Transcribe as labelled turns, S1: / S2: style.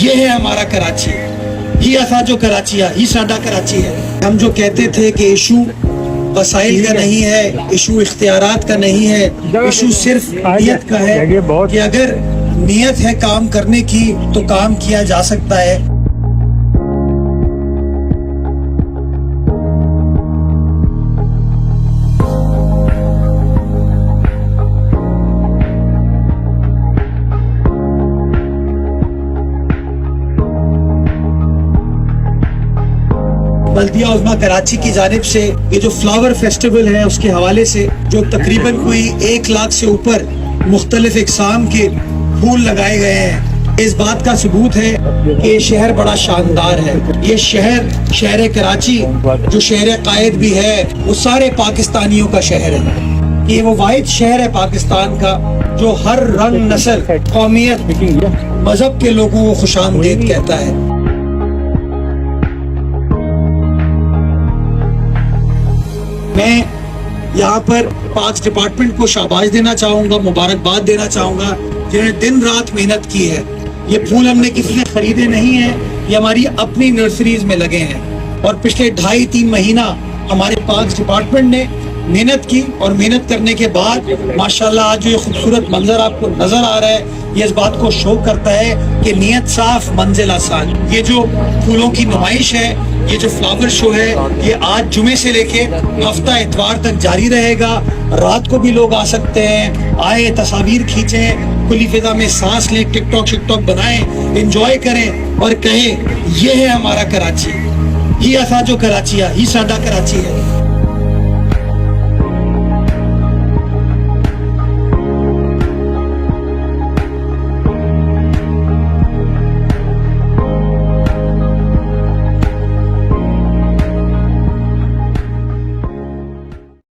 S1: ये है हमारा कराची, ही असा जो कराची है, ही साडा कराची है। हम जो कहते थे कि इशू वसाइल का नहीं है, इशू इख्तियारात का नहीं है, इशू सिर्फ नीयत का है कि अगर नीयत है काम करने की तो काम किया जा सकता है। बल्दिया उज़्मा कराची की जानिब से ये जो फ्लावर फेस्टिवल है उसके हवाले से जो तकरीबन कोई 1 लाख से ऊपर मुख्तलिफ इकसाम के फूल लगाए गए हैं, इस बात का सबूत है कि ये शहर बड़ा शानदार है। ये शहर कराची जो शहर कायद भी है वो सारे पाकिस्तानियों का शहर है। ये वो वाहिद शहर है पाकिस्तान का जो हर रंग, नस्ल, कौमियत, मजहब के लोगों को खुशामदीद कहता है। मैं यहाँ पर 5 डिपार्टमेंट को शाबाश देना चाहूँगा, मुबारकबाद देना चाहूँगा जिन्होंने दिन रात मेहनत की है। ये फूल हमने किसी से खरीदे नहीं हैं, ये हमारी अपनी नर्सरीज में लगे हैं और पिछले 2.5-3 महीना हमारे 5 डिपार्टमेंट ने मेहनत की और मेहनत करने के बाद माशाल्लाह आज जो ये खूबसूरत मंजर आपको नजर आ रहा है ये इस बात को शो करता है कि नीयत साफ मंजिल आसान। ये जो फूलों की नुमाइश है, ये जो फ्लावर शो है, ये आज जुमे से लेके हफ्ता इतवार तक जारी रहेगा। रात को भी लोग आ सकते हैं, आए तस्वीर खींचें, खुली फिजा में सांस लें, टिकटॉक शिकटॉक बनाएं, एंजॉय करें और कहें ये है हमारा कराची, ये असा जो कराची है, ही साडा कराची है।